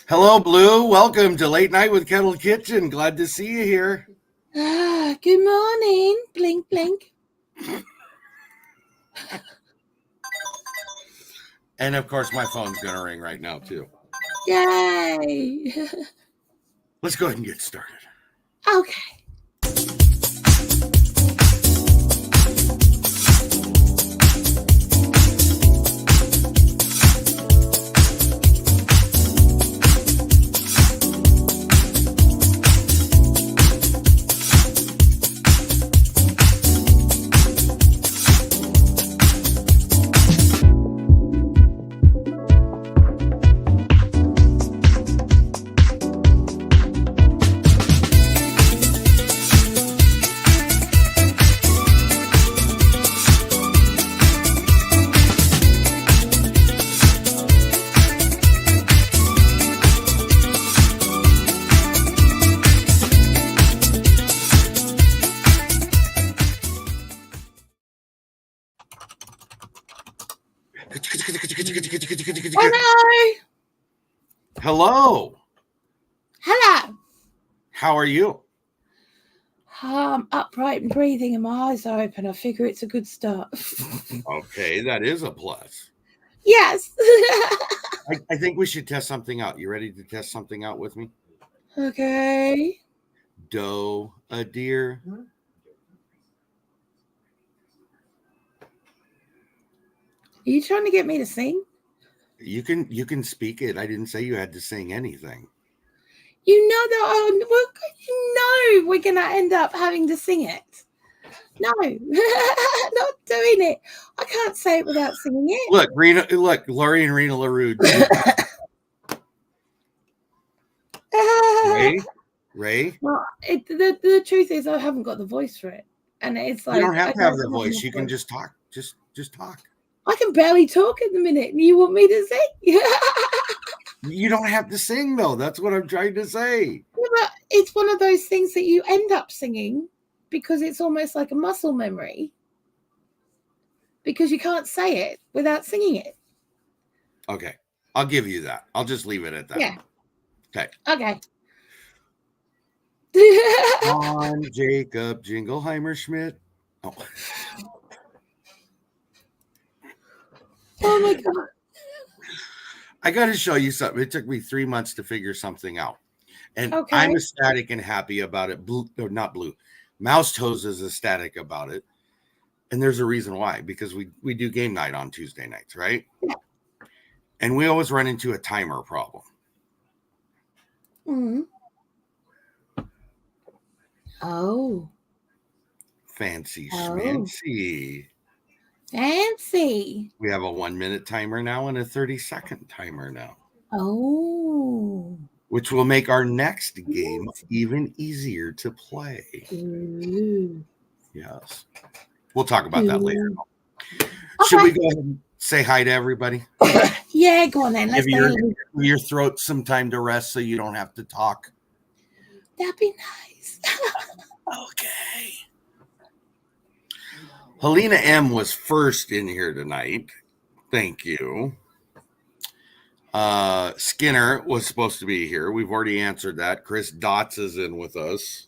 Hello, Blue. Welcome to Late Night with Kettle Kitchen. Glad to see you here. Good morning. Blink, blink. And of course, my phone's going to ring right now, too. Yay. Let's go ahead and get started. Okay. Hello. Hello. Hello. How are you? I'm upright and breathing and my eyes are open. I figure it's a good start. Okay, that is a plus. Yes. I think we should test something out. You ready to test something out with me? Okay. Doe, a deer. Are you trying to get me to sing? You can speak it. I didn't say you had to sing anything. You know that we're going to end up having to sing it. No, not doing it. I can't say it without singing it. Look, Lori and Rena LaRue. Ray? Well, the truth is I haven't got the voice for it. And it's like... You don't have to have the voice. You can just talk. Just talk. I can barely talk at the minute. And you want me to sing? You don't have to sing, though. That's what I'm trying to say. Yeah, but it's one of those things that you end up singing because it's almost like a muscle memory. Because you can't say it without singing it. Okay. I'll give you that. I'll just leave it at that. Yeah. Okay. On Jacob Jingleheimer Schmidt. Oh. Oh my God. I got to show you something. It took me 3 months to figure something out. And Okay. I'm ecstatic and happy about it. Not Blue. Mouse Toes is ecstatic about it. And there's a reason why. Because we do game night on Tuesday nights, right? Yeah. And we always run into a timer problem. Mm-hmm. Oh. Fancy schmancy. Fancy. We have a 1-minute timer now and a 30-second timer now. Oh. Which will make our next game even easier to play. Ooh. Yes. We'll talk about that later. Okay. Should we go ahead and say hi to everybody? Yeah, go on then. Let's Give your throat some time to rest so you don't have to talk. That'd be nice. Okay. Helena M was first in here tonight. Thank you. Skinner was supposed to be here. We've already answered that. Chris Dotz is in with us.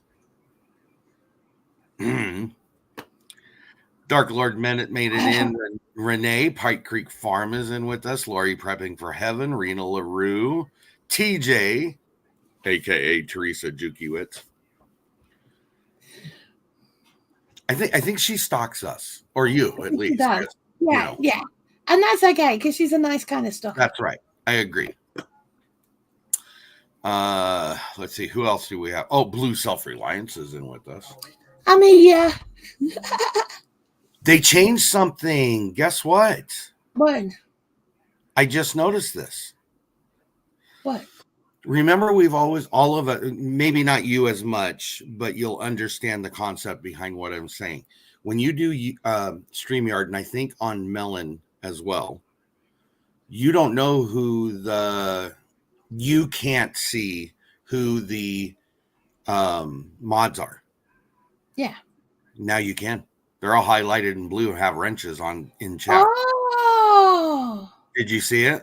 Dark Lord Menet made it in. Renee, Pike Creek Farm is in with us. Lori Prepping for Heaven. Rena LaRue. TJ, a.k.a. Teresa Jukiewicz. I think she stalks us, or you at least. She does. Yeah, yeah. And that's okay, because she's a nice kind of stalker. That's right. I agree. Let's see. Who else do we have? Oh, Blue Self-Reliance is in with us. I mean, yeah. They changed something. Guess what? What? I just noticed this. What? Remember, we've always, all of it, maybe not you as much, but you'll understand the concept behind what I'm saying. When you do StreamYard, and I think on Melon as well, you don't know you can't see who the mods are. Yeah. Now you can. They're all highlighted in blue and have wrenches in chat. Oh. Did you see it?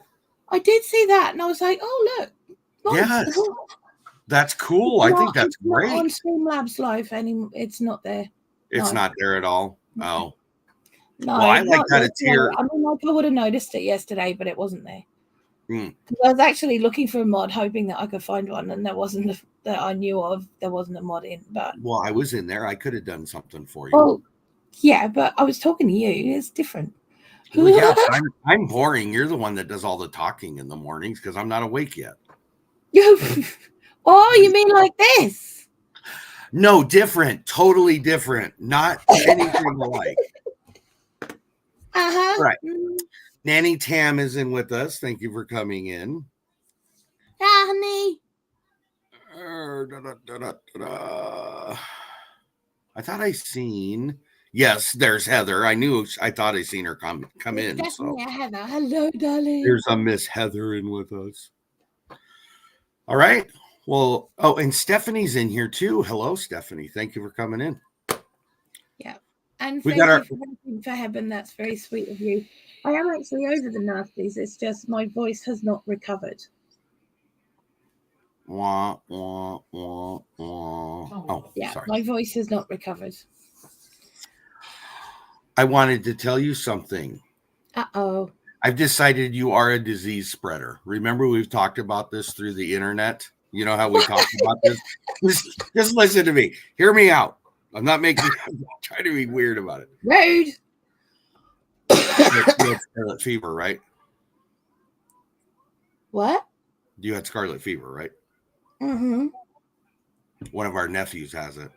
I did see that, and I was like, oh, look. Yes, that's cool. I think that's Not on great. Streamlabs Live anymore. It's not there. It's No. not there at all. Oh, No, well, I like not that it's yesterday. here. I mean, like I would have noticed it yesterday, but it wasn't there. Mm. I was actually looking for a mod, hoping that I could find one, and there wasn't that I knew of. There wasn't a mod in, but Well, I was in there. I could have done something for you. well, yeah, but I was talking to you. It's different. Well, yeah, I'm boring. You're the one that does all the talking in the mornings because I'm not awake yet. Oh, you mean like this? No, different. Totally different. Not anything alike. Right. Nanny Tam is in with us. Thank you for coming in. Honey. I thought I seen. Yes, there's Heather. I thought I seen her come in. Definitely so. Heather. Hello, darling. There's a Miss Heather in with us. All right. Well, oh, and Stephanie's in here too. Hello, Stephanie. Thank you for coming in. Yeah. And thank you for helping for Heaven. That's very sweet of you. I am actually over the nasties. It's just my voice has not recovered. Wah, wah, wah, wah. Oh, yeah, sorry. My voice has not recovered. I wanted to tell you something. Uh-oh. I've decided you are a disease spreader. Remember, we've talked about this through the internet. You know how we talked about this? Just listen to me. Hear me out. I'm not trying to be weird about it. Rude. You had scarlet fever, right? What? You had scarlet fever, right? Mm-hmm. One of our nephews has it.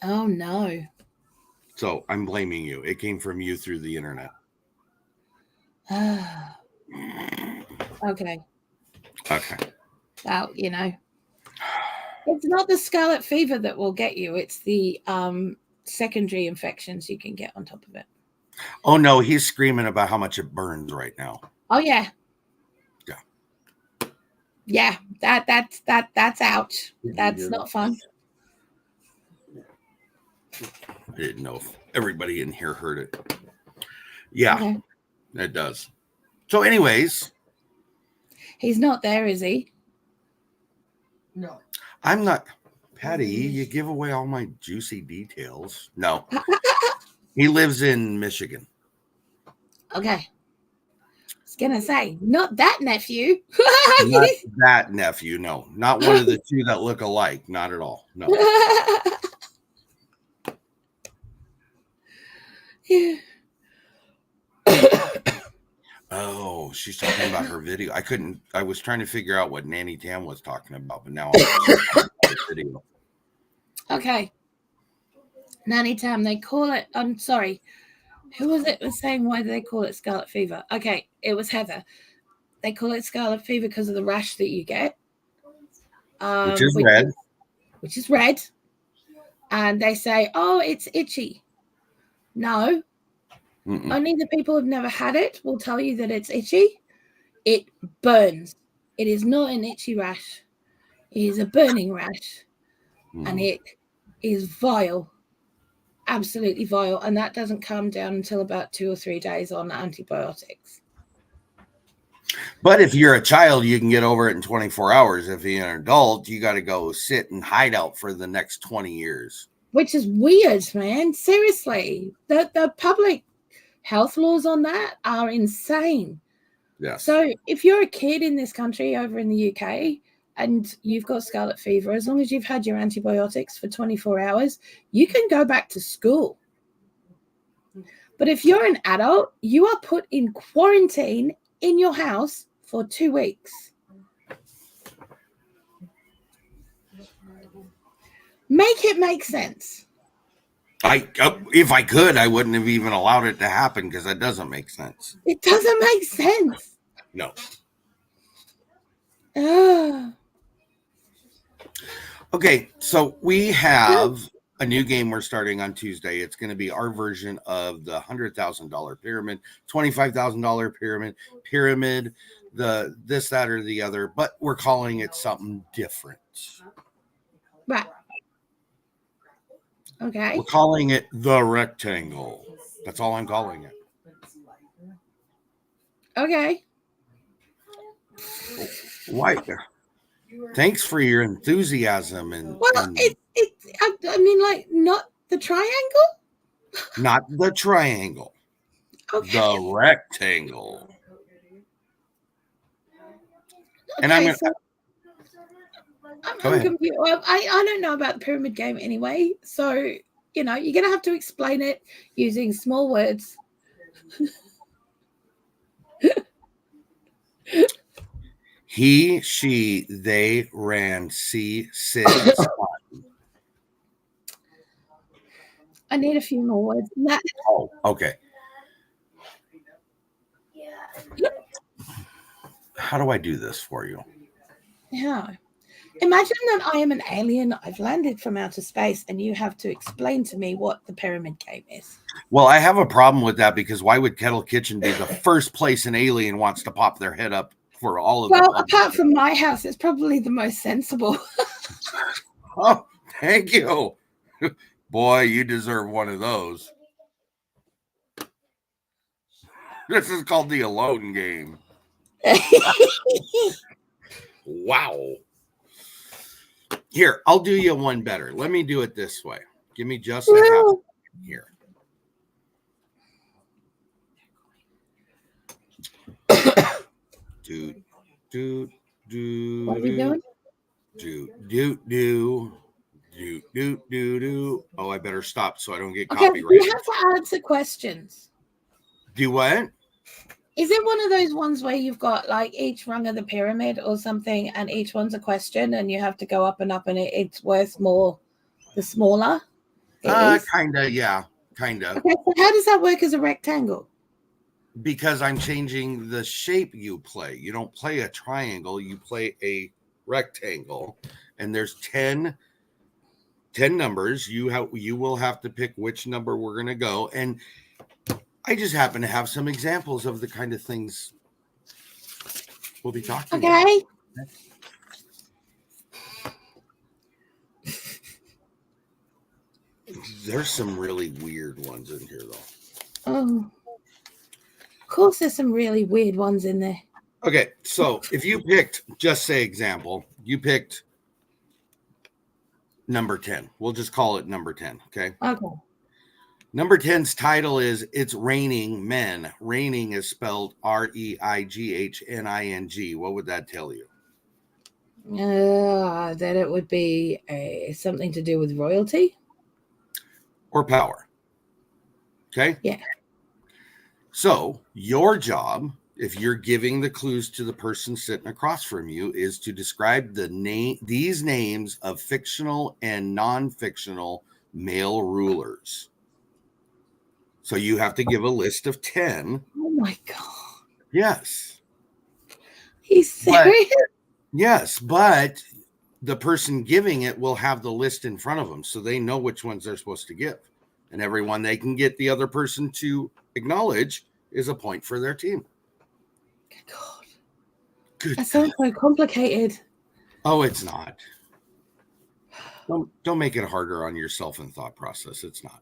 Oh, no. So I'm blaming you. It came from you through the internet. Okay. Well, it's not the scarlet fever that will get you. It's the secondary infections you can get on top of it. Oh, no. He's screaming about how much it burns right now. Oh, yeah. Yeah. Yeah. That's ouch. That's not fun. I didn't know if everybody in here heard it. Yeah, okay. It does. So anyways. He's not there, is he? No. I'm not. Patty, you give away all my juicy details. No. He lives in Michigan. Okay. I was going to say, not that nephew. Not that nephew, no. Not one of the two that look alike. Not at all. No. Yeah. Oh, she's talking about her video. I was trying to figure out what Nanny Tam was talking about, but now I'm the video. Okay. Nanny Tam, they call it, I'm sorry. Who was it was saying why do they call it scarlet fever? Okay, it was Heather. They call it scarlet fever because of the rash that you get. Which is red. Which is red. And they say, oh, it's itchy. No. Mm-mm. Only the people who've never had it will tell you that it's itchy. It burns. It is not an itchy rash. It is a burning rash. And it is vile. Absolutely vile. And that doesn't come down until about 2 or 3 days on antibiotics. But if you're a child, you can get over it in 24 hours. If you're an adult, you got to go sit and hide out for the next 20 years. Which is weird, man. Seriously. The public health laws on that are insane. Yeah. So if you're a kid in this country over in the UK and you've got scarlet fever, as long as you've had your antibiotics for 24 hours, you can go back to school. But if you're an adult, you are put in quarantine in your house for 2 weeks. Make it make sense. If I could, I wouldn't have even allowed it to happen because that doesn't make sense. It doesn't make sense. No. Okay, so we have a new game we're starting on Tuesday. It's going to be our version of the $100,000 pyramid, $25,000 pyramid, the this, that, or the other, but we're calling it something different. Right. Okay. We're calling it the rectangle. That's all I'm calling it. Okay. Why? Thanks for your enthusiasm and I mean, like, not the triangle. not the triangle, Okay. the rectangle. And Okay, I'm so Go I'm ahead. confused. Well, I don't know about the pyramid game anyway, so you're gonna have to explain it using small words. He, she, they ran, see, Sid, spun. I need a few more words than that. Oh, okay. How do I do this for you? Yeah. Imagine that I am an alien. I've landed from outer space, and you have to explain to me what the pyramid game is. Well, I have a problem with that because why would Kettle Kitchen be the first place an alien wants to pop their head up for all of Well, the apart from my house, it's probably the most sensible. Oh, thank you. Boy, you deserve one of those. This is called the alone game. Wow. Here, I'll do you one better. Let me do it this way. Give me just a half second here. What are we doing? Oh, I better stop so I don't get Okay, copyrighted. you have to answer questions. Do what? Is it one of those ones where you've got like each rung of the pyramid or something, and each one's a question, and you have to go up, and it's worth more the smaller it is? Kinda, yeah, kinda. Okay, so how does that work as a rectangle? Because I'm changing the shape you play. You don't play a triangle, you play a rectangle, and there's 10 numbers. You will have to pick which number we're going to go, and I just happen to have some examples of the kind of things we'll be talking about. Okay. There's some really weird ones in here, though. Oh, of course, there's some really weird ones in there. Okay, so if you picked, just say example, you picked number 10. We'll just call it number 10, okay? Okay. Number 10's title is It's Raining Men. Raining is spelled Reightning. What would that tell you? That it would be something to do with royalty? Or power. Okay? Yeah. So your job, if you're giving the clues to the person sitting across from you, is to describe these names of fictional and non-fictional male rulers. So you have to give a list of 10. Oh my God. Yes. He's serious? Yes, but the person giving it will have the list in front of them, so they know which ones they're supposed to give. And every one they can get the other person to acknowledge is a point for their team. God. Good. That sounds so complicated. Oh, it's not. Don't make it harder on yourself and thought process. It's not.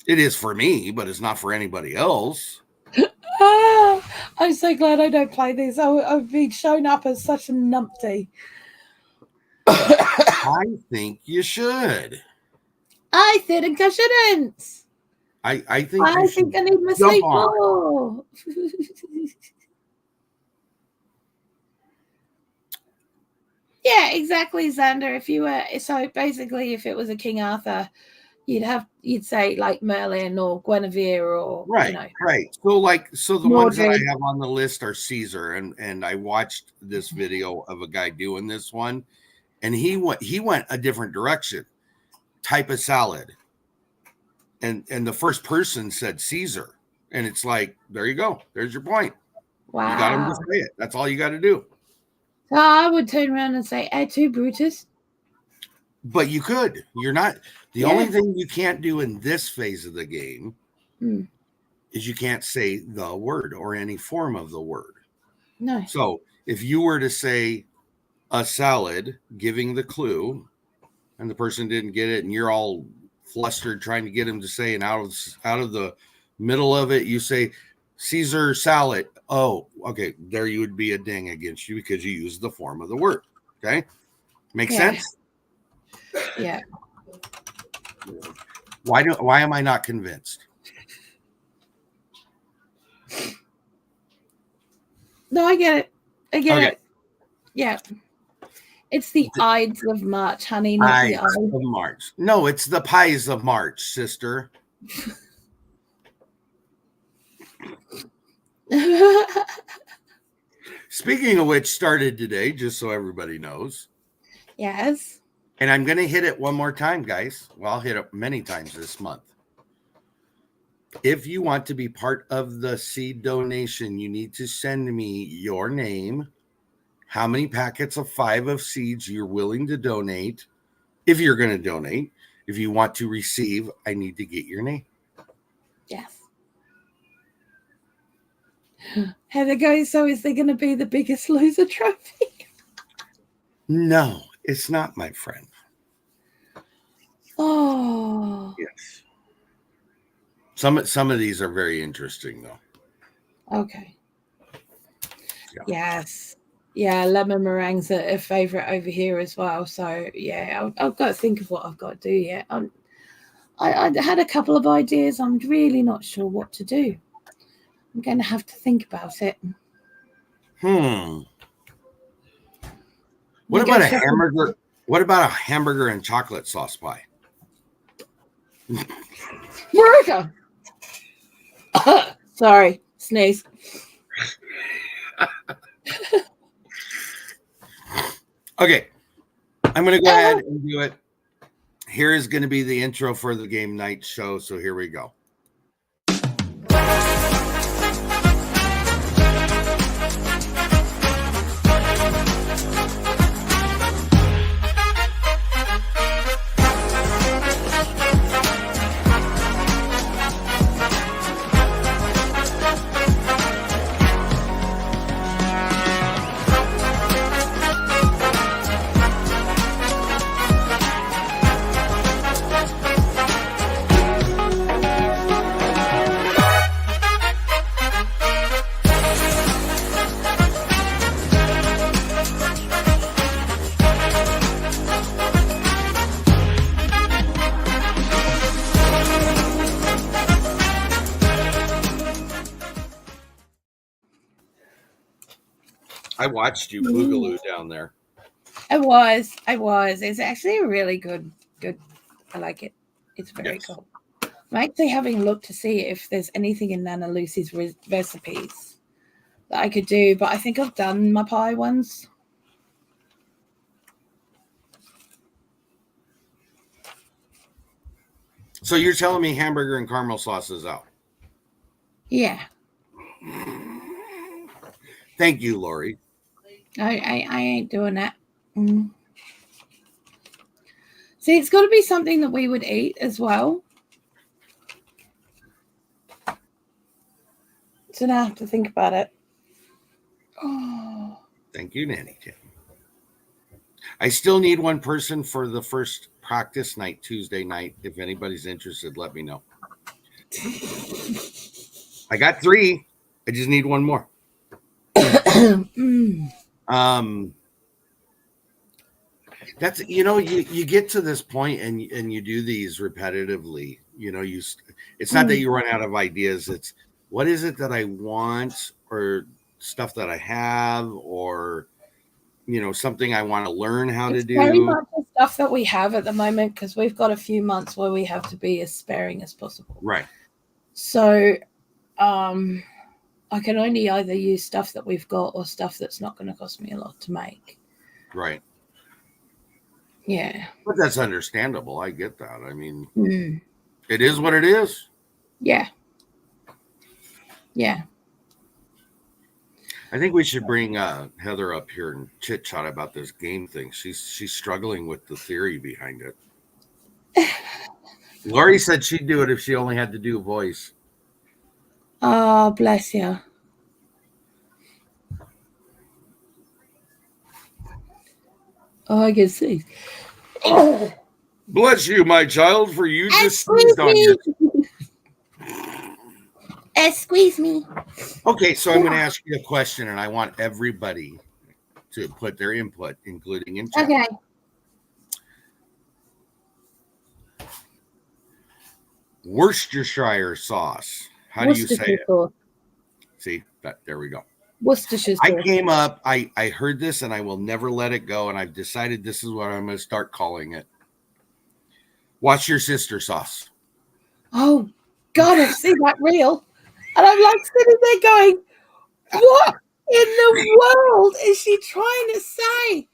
It is for me, but it's not for anybody else. I'm so glad I don't play this. I've been shown up as such a numpty. I think you should. I think I shouldn't. I think I need my sleep more. Yeah, exactly, Xander. If you were basically, if it was a King Arthur, you'd say like Merlin or Guinevere or right. So the Mordred. ones that I have on the list are Caesar, and I watched this video of a guy doing this one, and he went a different direction. Type of salad, and the first person said Caesar, and it's like, there you go. There's your point. Wow. You got him to say it. That's all you got to do. So I would turn around and say, to Brutus. But you could. You're not. The only thing you can't do in this phase of the game is you can't say the word or any form of the word. No. So if you were to say a salad, giving the clue, and the person didn't get it, and you're all flustered trying to get him to say, and out of the middle of it, you say Caesar salad. Oh, okay. There you would be a ding against you because you use the form of the word. Okay. Makes sense? Yeah. Why am I not convinced? No, I get it. I get Okay. it. Yeah. It's the Ides of March, honey, not the Ides of March. No, it's the pies of March, sister. Speaking of which, started today, just so everybody knows. Yes. And I'm going to hit it one more time, guys. Well, I'll hit it many times this month. If you want to be part of the seed donation, you need to send me your name, how many packets of 5 of seeds you're willing to donate. If you're going to donate, if you want to receive, I need to get your name. Yes. Heather goes, so is there going to be the Biggest Loser trophy? No, it's not, my friend. Oh. Yes. Some of these are very interesting, though. Okay. Yeah. Yes. Yeah, lemon meringue's a favorite over here as well. So yeah, I've got to think of what I've got to do yet. I had a couple of ideas. I'm really not sure what to do. I'm going to have to think about it. What about a hamburger? What about a hamburger and chocolate sauce pie? Marika! Sorry, sneeze. Okay, I'm going to go ahead and do it. Here is going to be the intro for the game night show. So here we go. I watched you boogaloo down there. I was. It's actually really good. I like it. It's very cool. I'm actually having a look to see if there's anything in Nana Lucy's recipes that I could do, but I think I've done my pie ones. So you're telling me hamburger and caramel sauce is out? Yeah. Thank you, Lori. I ain't doing that. See, it's got to be something that we would eat as well. So now I have to think about it. Oh. Thank you, Nanny Tim. I still need one person for the first practice night, Tuesday night. If anybody's interested, let me know. I got 3. I just need one more. That's, you get to this point and you do these repetitively, it's not that you run out of ideas. It's what is it that I want, or stuff that I have, or something I want to learn how to do. Very much the stuff that we have at the moment, because we've got a few months where we have to be as sparing as possible. Right. So I can only either use stuff that we've got or stuff that's not going to cost me a lot to make. Right. Yeah. But that's understandable. I get that. I mean, It is what it is. Yeah. Yeah. I think we should bring Heather up here and chit chat about this game thing. She's struggling with the theory behind it. Lori said she'd do it if she only had to do voice. Oh, bless you. Oh, I can see. Bless you, my child, for you just sneezed on you. Squeeze me. Okay, so I'm going to ask you a question, and I want everybody to put their input, including in chat. Okay. Worcestershire sauce. How do you say it? Sauce. See, there we go. Worcestershire sauce. I came up, I heard this, and I will never let it go, and I've decided this is what I'm going to start calling it. Watch your sister sauce. Oh, God, I've seen that reel. And I'm like sitting there going, what in the world is she trying to say?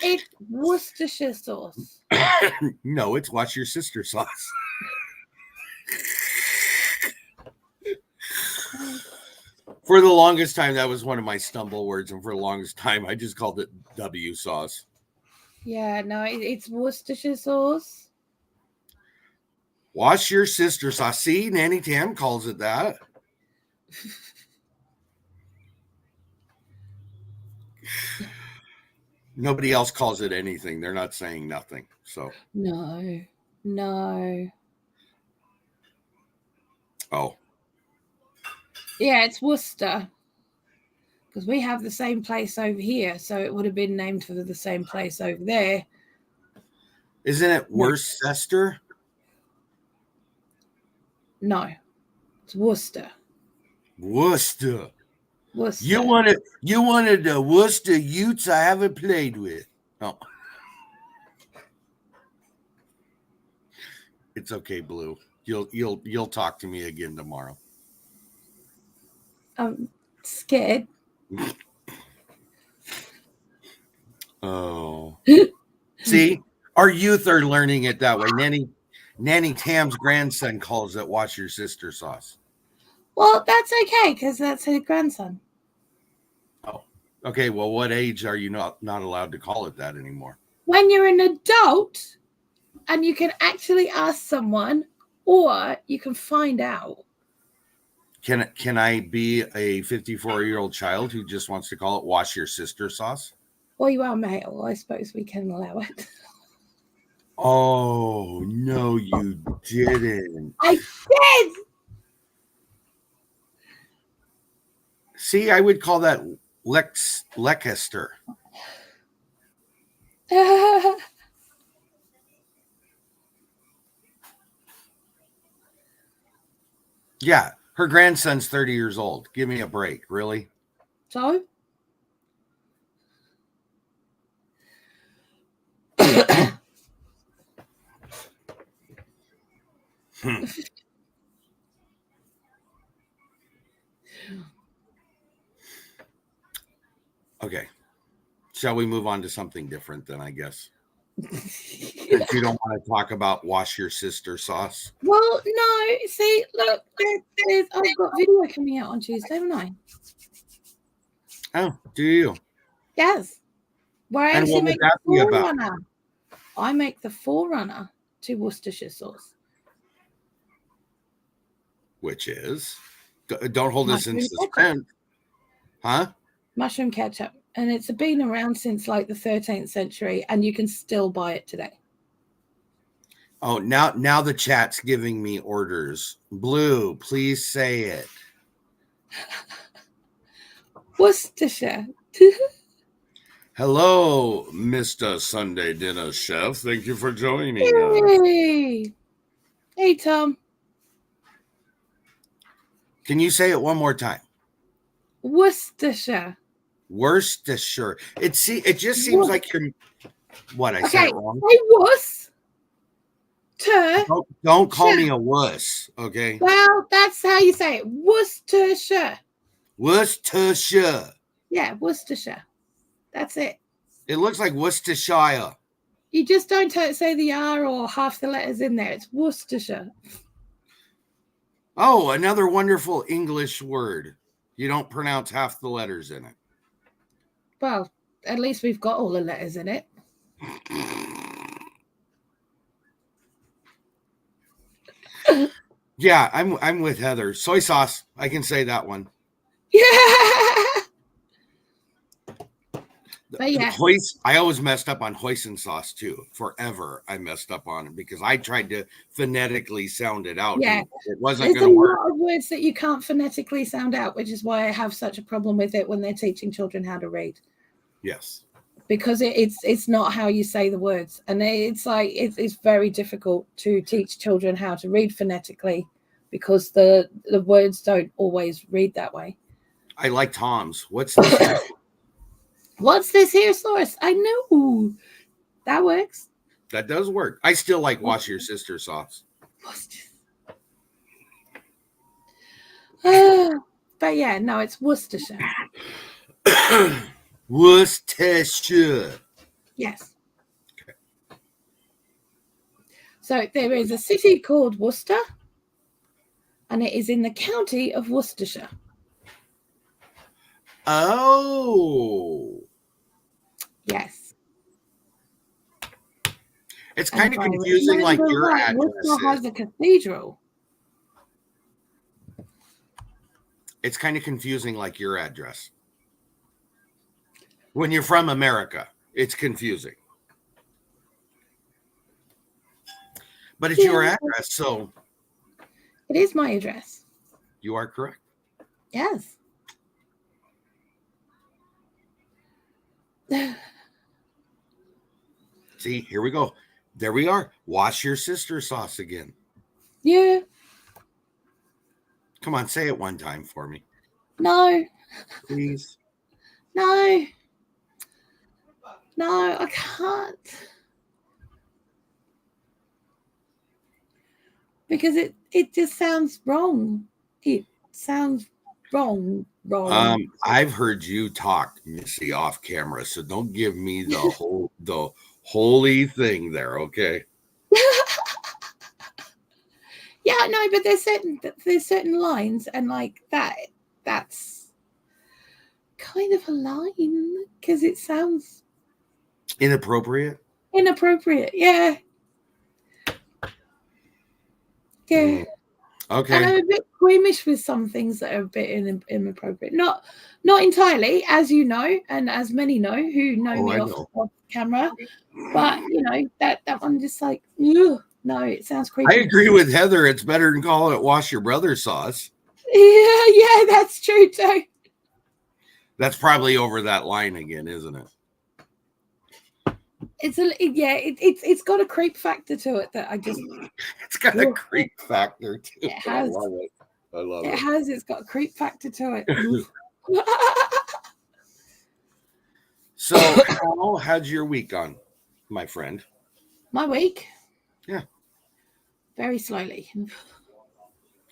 It's Worcestershire sauce. No, it's watch your sister sauce. For the longest time, that was one of my stumble words, and for the longest time, I just called it W sauce. Yeah, no, it's Worcestershire sauce. Wash your sister sauce. See, Nanny Tam calls it that. Nobody else calls it anything. They're not saying nothing. So no. Oh. Yeah, it's Worcester. Because we have the same place over here, so it would have been named for the same place over there. Isn't it Worcester? No, it's Worcester. Worcester. Worcester. You wanted the Worcester Utes I haven't played with. Oh. It's okay, Blue. You'll talk to me again tomorrow. I'm scared. Oh. See, our youth are learning it that way. Nanny Tam's grandson calls it watch your sister sauce. Well, that's okay, because that's her grandson. Oh, okay. Well, what age are you not allowed to call it that anymore? When you're an adult and you can actually ask someone, or you can find out. Can I be a 54-year-old child who just wants to call it wash your sister sauce? Well, you are male. I suppose we can allow it. Oh, no, you didn't. I did! See, I would call that Leicester. Yeah, her grandson's 30 years old. Give me a break. Really? So? Okay. Shall we move on to something different then, I guess? If you don't want to talk about wash your sister sauce. Well, no. See, look, I've got video coming out on Tuesday, haven't I? Oh, do you? Yes. Where I And actually what would make that the be about? forerunner. I make the forerunner to Worcestershire sauce. Which is? Don't hold us in Mushroom suspense. Huh? Mushroom ketchup. And it's been around since like the 13th century, and you can still buy it today. Oh, now the chat's giving me orders. Blue, please say it. Worcestershire. Hello, Mr. Sunday Dinner Chef. Thank you for joining us. Hey. Hey, Tom. Can you say it one more time? Worcestershire. Worcestershire. It just seems like you're what I said it wrong. Say wuss. Don't call me a wuss, okay? Well, that's how you say it. Worcestershire. Worcestershire. Yeah, Worcestershire. That's it. It looks like Worcestershire. You just don't say the R or half the letters in there. It's Worcestershire. Oh, another wonderful English word. You don't pronounce half the letters in it. Well, at least we've got all the letters in it. Yeah, I'm with Heather. Soy sauce. I can say that one. Yeah. But yeah, I always messed up on hoisin sauce too. Forever, I messed up on it because I tried to phonetically sound it out. Yeah, it wasn't there's going to work. A lot of words that you can't phonetically sound out, which is why I have such a problem with it when they're teaching children how to read. Yes, because it's not how you say the words, and it's like it's very difficult to teach children how to read phonetically because the words don't always read that way. I like Tom's. What's this here? What's this here source? I know that works. That does work. I still like wash your sister sauce. But yeah, no, it's Worcestershire. Worcestershire. Yes. Okay. So there is a city called Worcester, and it is in the county of Worcestershire. Oh. Yes. It's kind of confusing, like your address. Worcester has a cathedral. It's kind of confusing, like your address. When you're from America, it's confusing. But it's your address, so. It is my address. You are correct. Yes. See, here we go. There we are. Wash your sister sauce again. Yeah. Come on, say it one time for me. No. Please. No. No, I can't. Because it just sounds wrong. It sounds wrong. I've heard you talk, Missy, off camera, so don't give me the holy thing there, okay? Yeah, no, but there's certain lines, and like that's kind of a line because it sounds inappropriate. Yeah. Yeah. Okay. And I'm a bit squeamish with some things that are a bit inappropriate. Not entirely, as you know, and as many know who know me off camera. But you know, that one just like, ugh, no, it sounds creepy. I agree with Heather. It's better than calling it wash your brother's sauce. Yeah, that's true too. That's probably over that line again, isn't it? It's got a creep factor to it that I just. It's got a creep factor too. It has. I love it. I love it. It has. It's got a creep factor to it. So, how'd your week gone, my friend? My week? Yeah. Very slowly.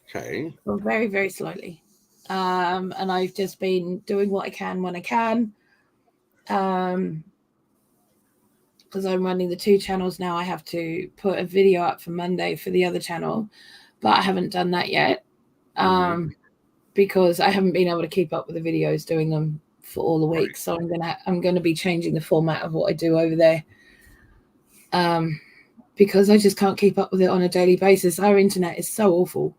Okay. Well, very, very slowly. And I've just been doing what I can when I can. Because I'm running the 2 channels now, I have to put a video up for Monday for the other channel, but I haven't done that yet because I haven't been able to keep up with the videos, doing them for all the week. So I'm gonna be changing the format of what I do over there, because I just can't keep up with it on a daily basis. Our internet is so awful,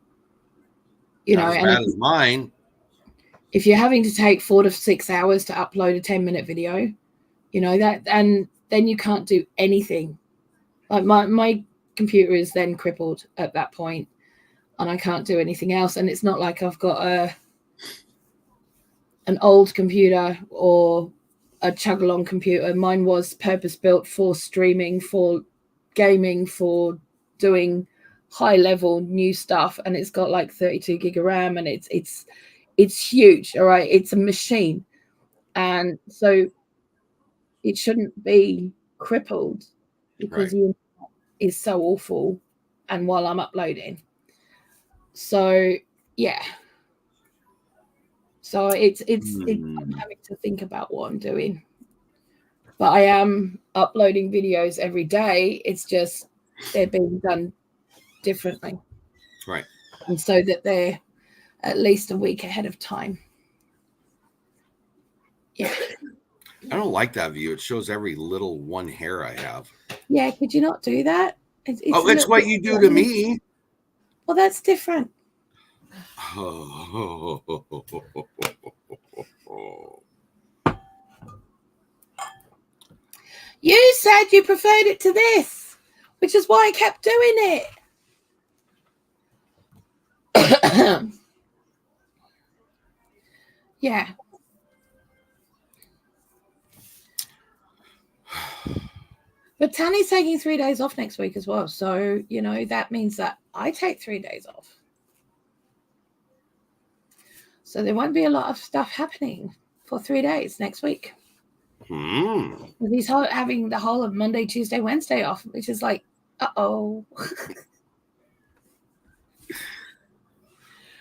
you know. Not as bad as mine. If you're having to take 4 to 6 hours to upload a 10-minute video, you know that, and then you can't do anything. Like my computer is then crippled at that point, and I can't do anything else. And it's not like I've got an old computer or a chug-along computer. Mine was purpose-built for streaming, for gaming, for doing high-level new stuff, and it's got like 32 gig of RAM, and it's huge. All right, it's a machine, and so it shouldn't be crippled because the internet is so awful, and while I'm uploading. So yeah. So it's I'm having to think about what I'm doing. But I am uploading videos every day. It's just they're being done differently. Right. And so that they're at least a week ahead of time. Yeah. I don't like that view. It shows every little one hair I have. Yeah, could you not do that? It's what you do to me. Well, that's different. You said you preferred it to this, which is why I kept doing it. Yeah. But Tanny's taking 3 days off next week as well. So, you know, that means that I take 3 days off. So there won't be a lot of stuff happening for 3 days next week. He's having the whole of Monday, Tuesday, Wednesday off, which is like, uh-oh.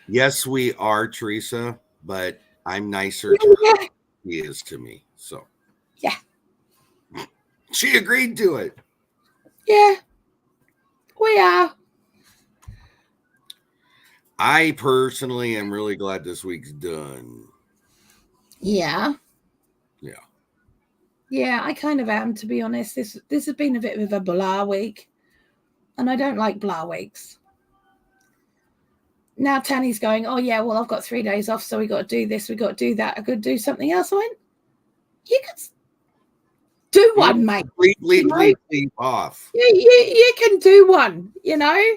Yes, we are, Teresa, but I'm nicer to her than she is to me. So yeah, she agreed to it. Yeah, we are. I personally am really glad this week's done. Yeah. Yeah. Yeah, I kind of am, to be honest. This has been a bit of a blah week, and I don't like blah weeks. Now Tanny's going, oh, yeah, well, I've got 3 days off, so we got to do this, we got to do that. I could do something else. I went, you could do one, mate. Completely leave off. You can do one, you know.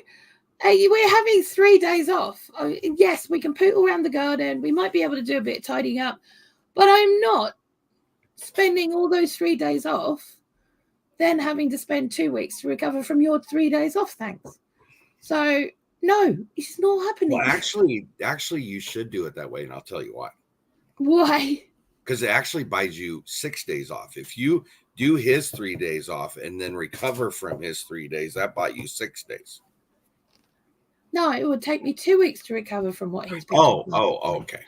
We're having 3 days off. Yes, we can poodle around the garden. We might be able to do a bit of tidying up, but I'm not spending all those 3 days off, then having to spend 2 weeks to recover from your 3 days off. Thanks. So no, it's not happening. Well, actually, you should do it that way, and I'll tell you why. Why? Because it actually buys you 6 days off. If you do his 3 days off and then recover from his 3 days, that bought you 6 days. No, it would take me 2 weeks to recover from what he's been doing. Okay.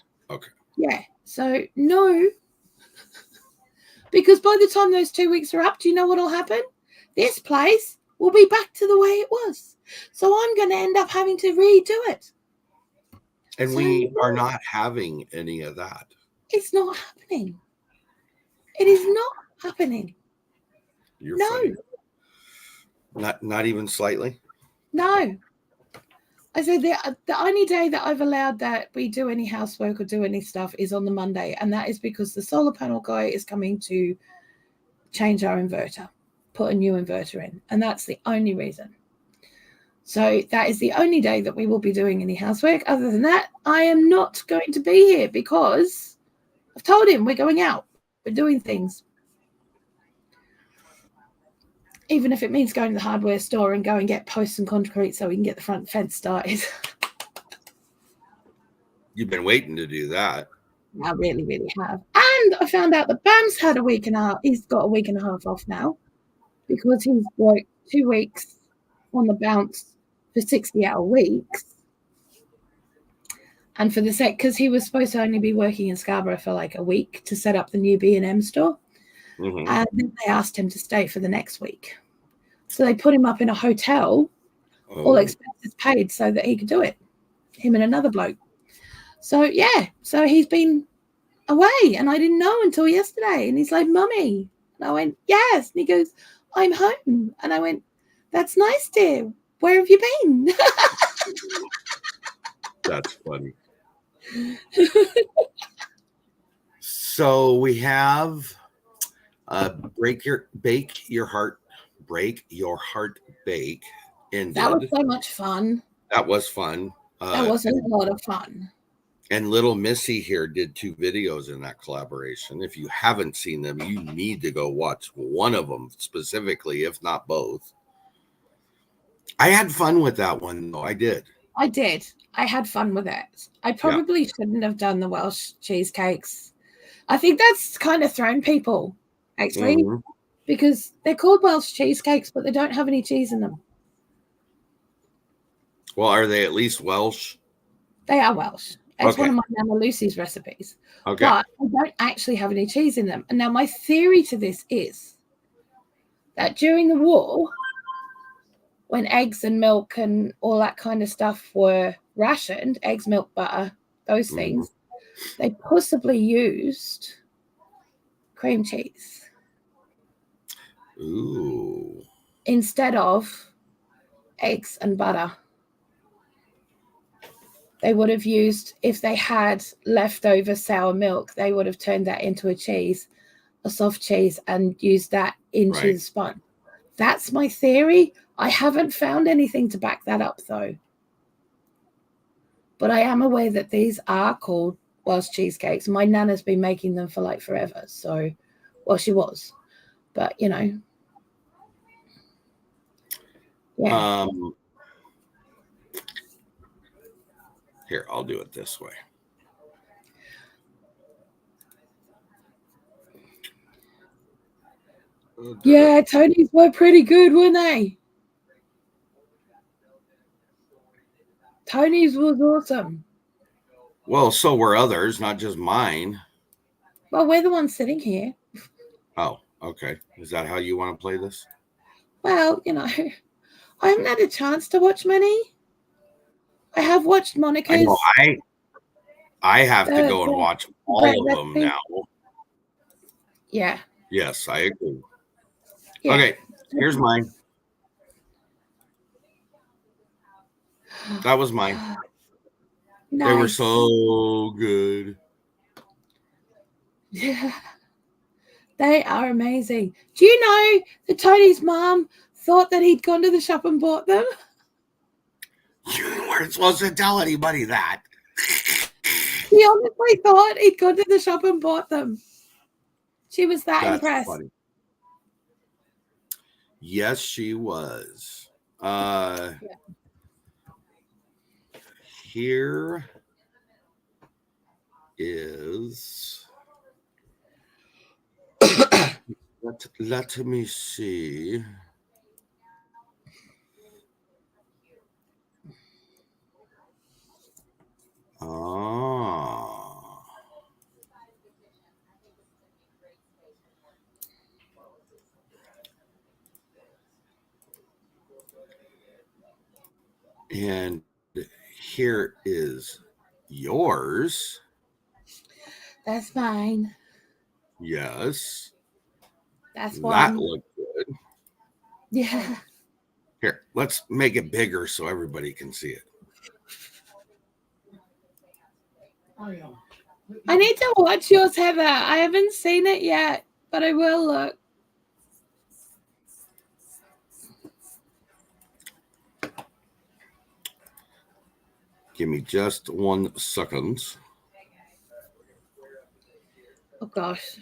Yeah. So no, because by the time those 2 weeks are up, do you know what will happen? This place will be back to the way it was. So I'm going to end up having to redo it. And we are not having any of that. It's not happening. It is not happening. You're funny. Not even slightly? No. I said the only day that I've allowed that we do any housework or do any stuff is on the Monday, and that is because the solar panel guy is coming to change our inverter, put a new inverter in, and that's the only reason. So that is the only day that we will be doing any housework. Other than that, I am not going to be here because I've told him we're going out, we're doing things. Even if it means going to the hardware store and go and get posts and concrete so we can get the front fence started. You've been waiting to do that. I really, really have. And I found out that Bam's had a week and a half. He's got a week and a half off now because he's worked 2 weeks on the bounce for 60-hour weeks. And for the because he was supposed to only be working in Scarborough for like a week to set up the new B&M store. Mm-hmm. And then they asked him to stay for the next week. So they put him up in a hotel, all expenses paid, so that he could do it, him and another bloke. So, yeah, so he's been away, and I didn't know until yesterday. And he's like, Mummy. And I went, yes. And he goes, I'm home. And I went, that's nice, dear. Where have you been? That's funny. So we have... break your heart bake. And that was so much fun. That was fun. That was a lot of fun. And little Missy here did 2 videos in that collaboration. If you haven't seen them, you need to go watch one of them specifically, if not both. I had fun with that one, though. I did. I had fun with it. I probably shouldn't have done the Welsh cheesecakes. I think that's kind of thrown people. Actually, because they're called Welsh cheesecakes, but they don't have any cheese in them. Well, are they at least Welsh? They are Welsh. It's one of my Nana Lucy's recipes. Okay. But they don't actually have any cheese in them. And now my theory to this is that during the war, when eggs and milk and all that kind of stuff were rationed, eggs, milk, butter, those things, they possibly used cream cheese. Ooh. Instead of eggs and butter. They would have used, if they had leftover sour milk, they would have turned that into a cheese. a soft cheese and use that into Right. the spun. That's my theory. I haven't found anything to back that up, though. But I am aware that these are called Welsh cheesecakes. My nana's been making them for like forever. So, well, she was. But, you know. Yeah. Here, I'll do it this way. Yeah, Tony's were pretty good, weren't they? Tony's was awesome. Well, so were others, not just mine. Well, we're the ones sitting here. Oh, okay. Is that how you want to play this? Well, you know, I haven't had a chance to watch many. I have watched Monica's. I know. I have to go and watch all of them now. Yeah. Yes, I agree. Yeah. Okay, here's mine. That was mine. Nice. They were so good. Yeah. They are amazing. Do you know that Tony's mom thought that he'd gone to the shop and bought them? You weren't supposed to tell anybody that. She honestly thought he'd gone to the shop and bought them. She was that impressed. Funny. Yes, she was. Here is. Let me see. And here is yours. That's fine. Yes. That's one. That looked good. Yeah. Here, let's make it bigger so everybody can see it. I need to watch yours, Heather. I haven't seen it yet, but I will look. Give me just 1 second. Oh, gosh.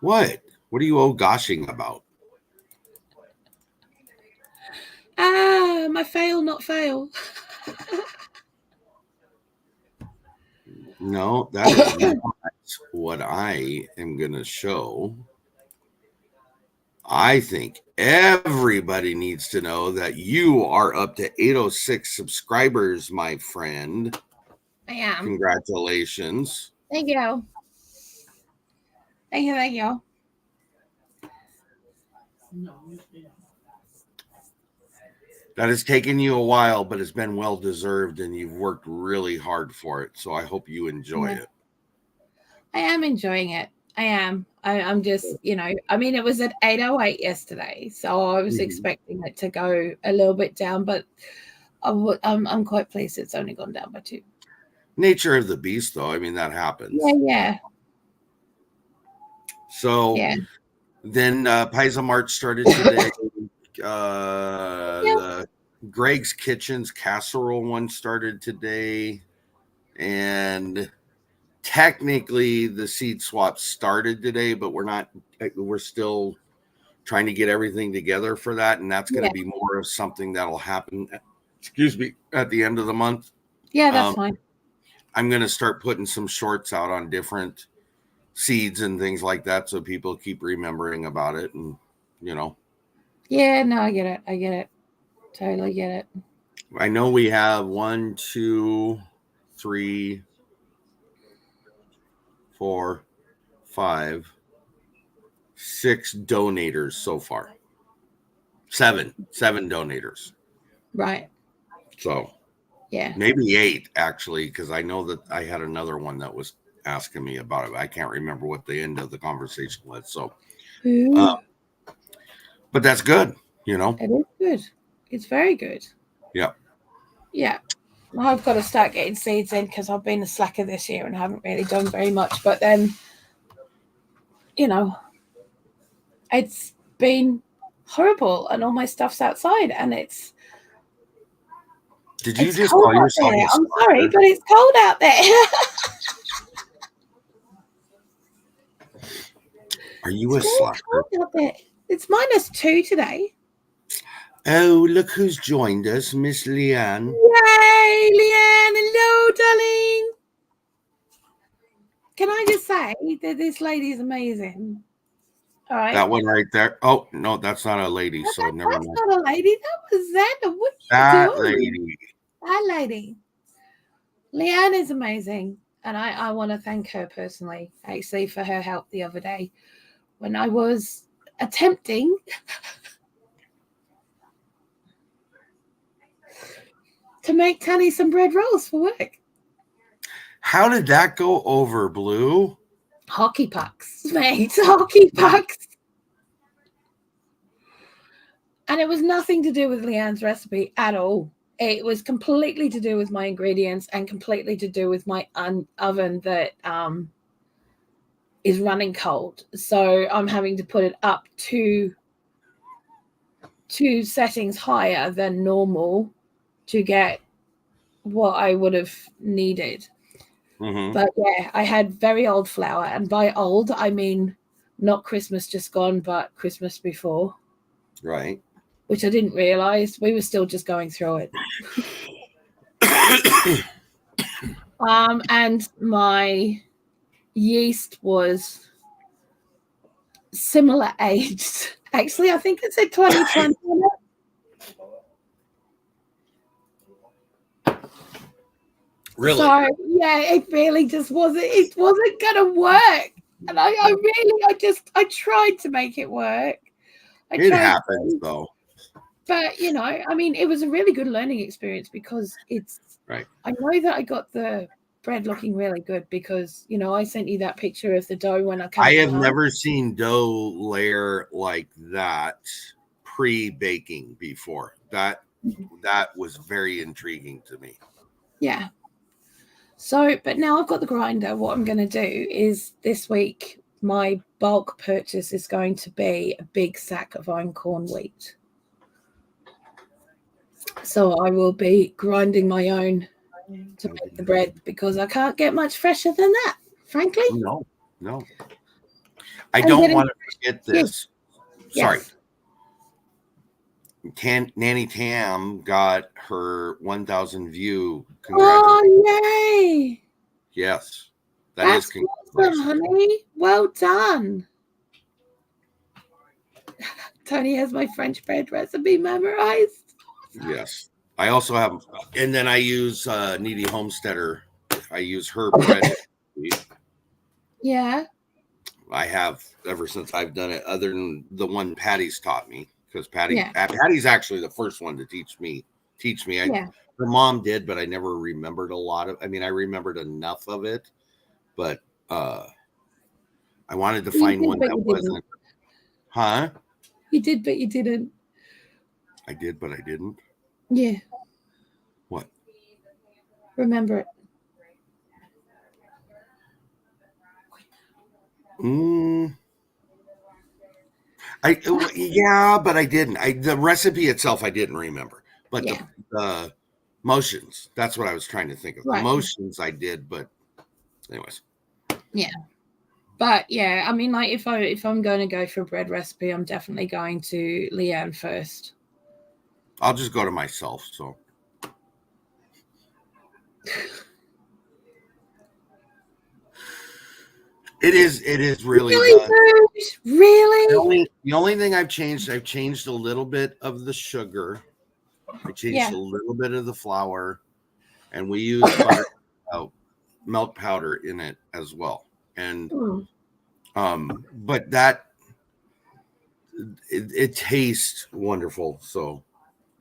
What? What are you goshing about? My fail, not fail. No, that is not what I am going to show. I think everybody needs to know that you are up to 806 subscribers, my friend. I am. Congratulations. Thank you. Thank you. Thank you. That has taken you a while, but it's been well deserved, and you've worked really hard for it. So I hope you enjoy it. I am enjoying it. I am. I'm just, you know, I mean, it was at 8:08 yesterday, so I was expecting it to go a little bit down, but I'm quite pleased it's only gone down by 2. Nature of the beast, though. I mean, that happens. Yeah. So then Pizza March started today. The Greg's Kitchen's casserole one started today, and technically the seed swap started today, but we're still trying to get everything together for that, and that's going to be more of something that'll happen at the end of the month. Yeah, that's fine. I'm going to start putting some shorts out on different seeds and things like that, so people keep remembering about it, and you know. Yeah, no, I get it. Totally get it. I know we have 1, 2, 3, 4, 5, 6 donators so far. 7 donators. Right. So yeah, maybe 8 actually, because I know that I had another one that was asking me about it. I can't remember what the end of the conversation was. So, but that's good. You know, it is good. It's very good. Yeah. Yeah. I've got to start getting seeds in because I've been a slacker this year and haven't really done very much. But then you know, it's been horrible, and all my stuff's outside, and it's Did you just cold call out yourself there. a I'm sorry, slacker? but it's cold out there. Are you a It's really slacker? cold out there. It's -2 today. Oh, look who's joined us, Miss Leanne. Yay, Leanne. Hello, darling. Can I just say that this lady is amazing? All right. That one right there. Oh, no, that's not a lady, so never That's mind. not a lady. That was Xander. What are you That doing? lady. That lady. Leanne is amazing. And I want to thank her personally, actually, for her help the other day when I was attempting to make Tanny some bread rolls for work. How did that go over, Blue? Hockey pucks, mate. Hockey pucks. And it was nothing to do with Leanne's recipe at all. It was completely to do with my ingredients and completely to do with my oven that is running cold. So I'm having to put it up to 2 settings higher than normal to get what I would have needed. Mm-hmm. But yeah, I had very old flour. And by old, I mean not Christmas just gone, but Christmas before. Right. Which I didn't realize. We were still just going through it. And my yeast was similar aged. Actually, I think it said 2020 on it. Really? So yeah, it really just wasn't. It wasn't gonna work, and I tried to make it work. It happens though. But you know, I mean, it was a really good learning experience because it's right. I know that I got the bread looking really good because you know I sent you that picture of the dough when I cut. I have never seen dough layer like that pre-baking before. That was very intriguing to me. Yeah. So, but now I've got the grinder. What I'm going to do is this week, my bulk purchase is going to be a big sack of einkorn wheat. So I will be grinding my own to make the bread because I can't get much fresher than that, frankly. No. I don't want to forget this. Yes. Sorry. Nanny Tam got her 1,000 view. Oh, yay. Yes. That's awesome, honey. Well done. Tony has my French bread recipe memorized. Yes. I also have, and then I use Needy Homesteader. I use her bread. Yeah. I have ever since I've done it, other than the one Patty's taught me, because Patty's actually the first one to teach me. Her mom did, but I never remembered a lot of. I mean, I remembered enough of it, but I wanted to find one that wasn't. Huh? You did, but you didn't. I did, but I didn't. Yeah. What? Remember it. Yeah, but I didn't. The recipe itself I didn't remember, but the motions, that's what I was trying to think of. Right. The motions I did, but anyways. Yeah. But yeah, I mean, like if I'm going to go for a bread recipe, I'm definitely going to Leanne first. I'll just go to myself, so. It is really really. The only thing I've changed a little bit of the sugar. I changed a little bit of the flour, and we use milk powder in it as well. And but that it tastes wonderful. So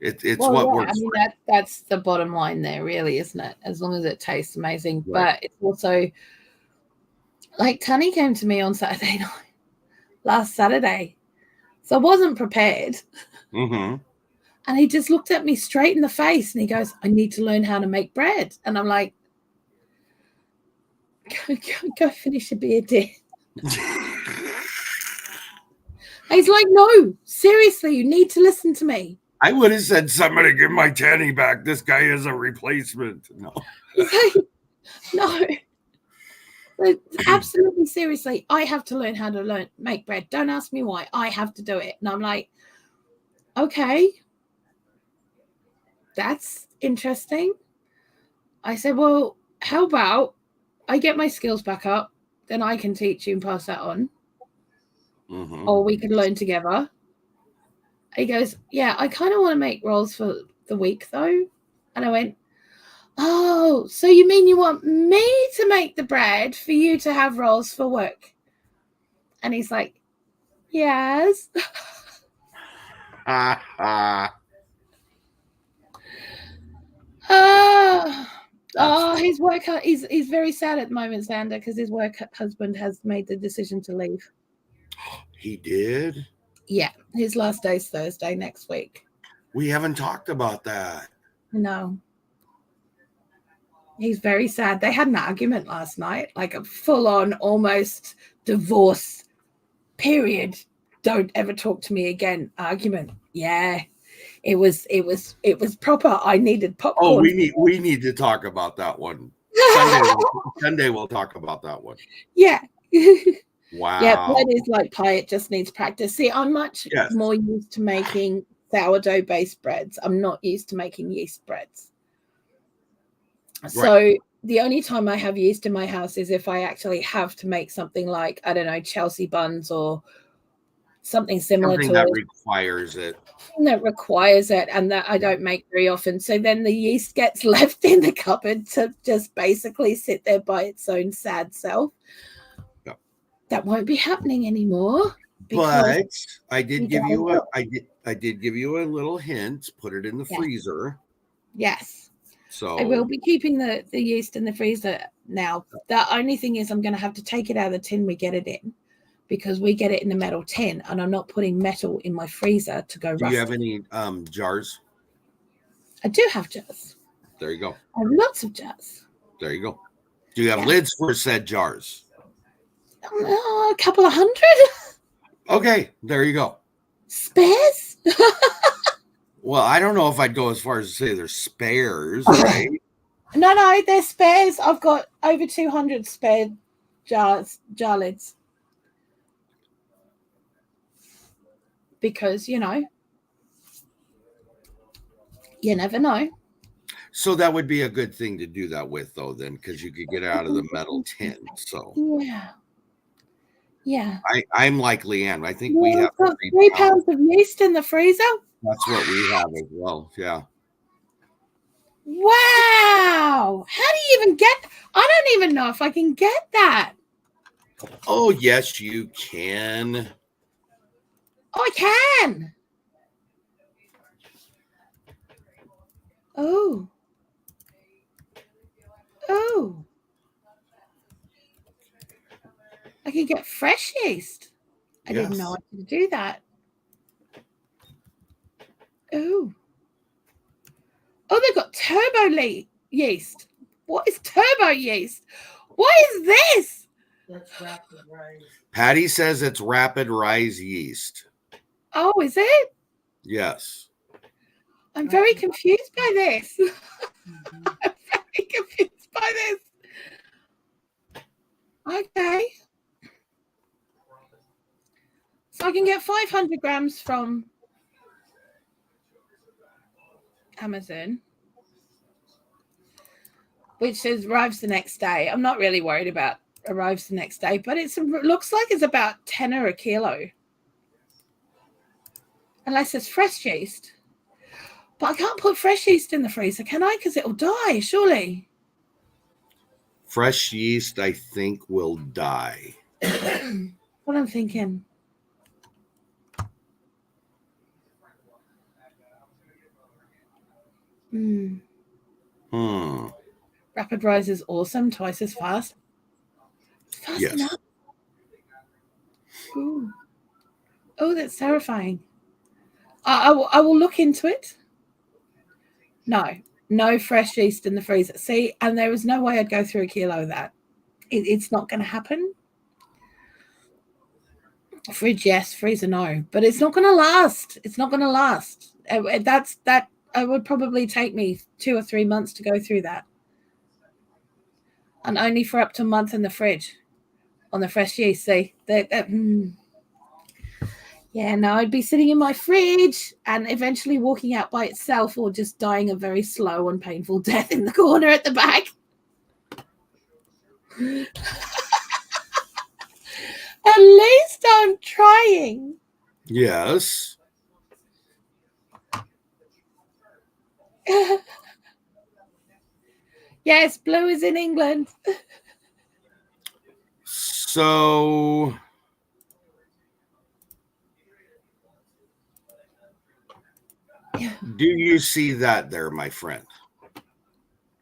it's what works. I mean, that's the bottom line there, really, isn't it? As long as it tastes amazing, right. But it's also. Like Tani came to me on Saturday night, last Saturday. So I wasn't prepared. Mm-hmm. And he just looked at me straight in the face and he goes, I need to learn how to make bread. And I'm like, go finish a beer, dear. He's like, no, seriously, you need to listen to me. I would have said, somebody give my Tanny back. This guy is a replacement. No. No. Like, absolutely seriously, I have to learn how to make bread. Don't ask me why. I have to do it. And I'm like, okay, that's interesting. I said, well, how about I get my skills back up, then I can teach you and pass that on. Mm-hmm. Or we could learn together. He goes, yeah, I kind of want to make rolls for the week though. And I went, oh, so you mean you want me to make the bread for you to have rolls for work? And he's like, yes. His work. He's very sad at the moment, Xander, because his work husband has made the decision to leave. He did? Yeah, his last day is Thursday next week. We haven't talked about that. No. He's very sad. They had an argument last night, like a full-on, almost divorce, period. Don't ever talk to me again argument. Yeah. It was proper. I needed popcorn. Oh, we need to talk about that one. Sunday we'll talk about that one. Yeah. Wow. Yeah, bread is like pie. It just needs practice. See, I'm much more used to making sourdough-based breads. I'm not used to making yeast breads. Right. So the only time I have yeast in my house is if I actually have to make something like, I don't know, Chelsea buns or something similar to that requires it. That requires it, and that I don't make very often. So then the yeast gets left in the cupboard to just basically sit there by its own sad self. Yep. That won't be happening anymore. But I did give you a little hint. Put it in the freezer. Yes. So I will be keeping the yeast in the freezer now. The only thing is I'm going to have to take it out of the tin we get it in, because we get it in a metal tin, and I'm not putting metal in my freezer to go rusty. Do you have any jars? I do have jars. There you go. I have lots of jars. There you go. Do you have lids for said jars? A couple of hundred. Okay, there you go. Spares? Well, I don't know if I'd go as far as to say they're spares, right? No, they're spares. I've got over 200 spare jar lids. Because, you never know. So that would be a good thing to do that with, though, then, because you could get out of the metal tin. So yeah. I'm like Leanne. I think we have got 3 pounds of yeast in the freezer. That's what we have as well. Yeah. Wow. How do you even get? I don't even know if I can get that. Oh, yes, you can. Oh, I can. Oh. I can get fresh yeast. I didn't know I could do that. Oh, they've got turbo yeast. What is turbo yeast? What is this? That's rapid rise. Patty says it's rapid rise yeast. Oh, is it? Yes. I'm very confused by this. I'm very confused by this. Okay. So I can get 500 grams from Amazon, which arrives the next day. I'm not really worried about arrives the next day, but it looks like it's about 10 a kilo. Unless it's fresh yeast. But I can't put fresh yeast in the freezer, can I? Because it'll die, surely. Fresh yeast, I think, will die. What I'm thinking. Rapid rise is awesome, twice as fast. Fast enough. Ooh. Oh, that's terrifying. I will look into it. No fresh yeast in the freezer. See, and there was no way I'd go through a kilo of that. It's not going to happen. Fridge, yes. Freezer, no. But it's not going to last. It's not going to last. That. It would probably take me 2 or 3 months to go through that. And only for up to a month in the fridge on the fresh yeast. See, yeah, no, I'd be sitting in my fridge and eventually walking out by itself or just dying a very slow and painful death in the corner at the back. At least I'm trying. Yes. Yes, BLOO is in England. So do you see that there, my friend?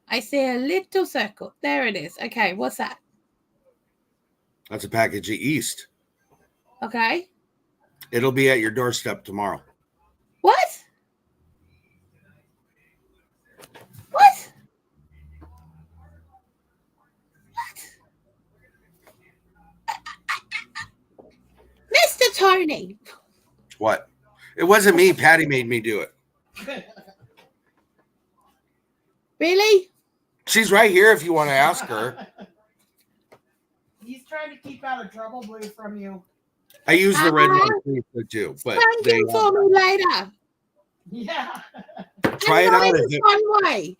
I see a little circle. There it is. Okay, what's that? That's a package of yeast. Okay. It'll be at your doorstep tomorrow. What? What? Mr. Tony. What? It wasn't me. Patty made me do it. Really? She's right here if you want to ask her. He's trying to keep out of trouble, BLOO, from you. I use the red one too, but Thank you for me later. Yeah. Try it out. Way.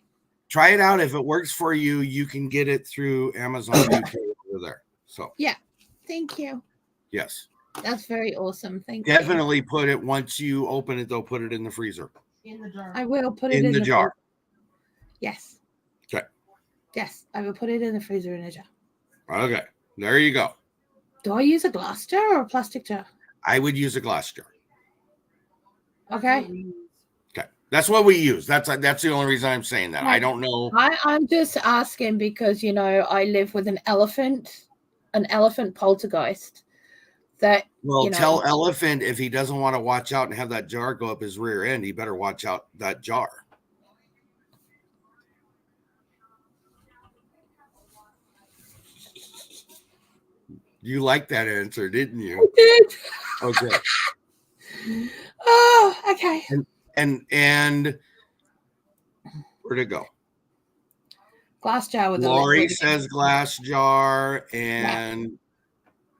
Try it out. If it works for you, you can get it through Amazon UK over there. So yeah, thank you. Yes, that's very awesome. Thank you. Definitely put it once you open it. They'll put it in the freezer. In the jar. I will put it in the jar. Freezer. Yes. Okay. Yes, I will put it in the freezer in a jar. Okay, there you go. Do I use a glass jar or a plastic jar? I would use a glass jar. Okay. Okay, that's what we use. That's the only reason I'm saying that. Right. I don't know. I'm just asking because I live with an elephant poltergeist. That tell Elephant if he doesn't want to watch out and have that jar go up his rear end, he better watch out that jar. You liked that answer, didn't you? I did. Okay. Oh, okay. And where'd it go? Glass jar with Lori says glass jar, and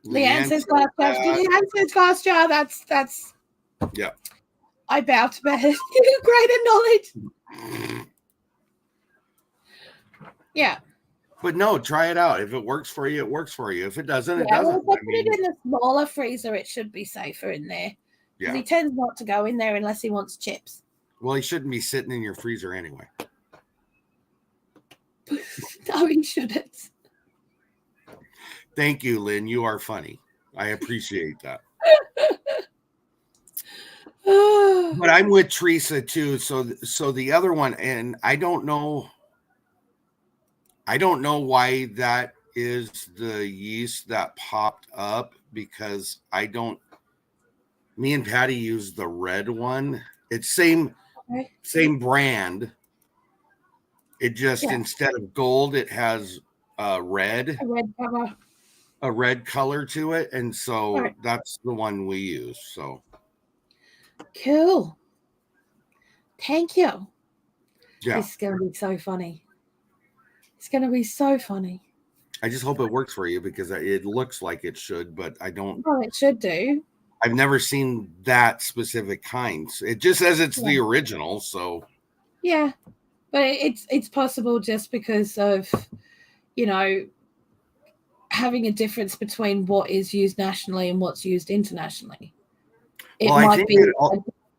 Leanne says glass jar. Leanne says glass jar. That's yeah. I bow to better greater knowledge. Yeah. But no, try it out. If it works for you, it works for you. If it doesn't, it doesn't. If I put it in the smaller freezer, it should be safer in there. Because he tends not to go in there unless he wants chips. Well, he shouldn't be sitting in your freezer anyway. No, he shouldn't. Thank you, Lynn. You are funny. I appreciate that. But I'm with Teresa too. So the other one, and I don't know why that is the yeast that popped up, because me and Patty use the red one. It's same brand. It just, instead of gold, it has red. A red color to it. And so that's the one we use. So cool. Thank you. Yeah. It's going to be so funny. It's going to be so funny. I just hope it works for you, because it looks like it should, but I don't. Well, it should do. I've never seen that specific kind. It just says it's the original. So yeah, but it's possible just because of, having a difference between what is used nationally and what's used internationally. It might be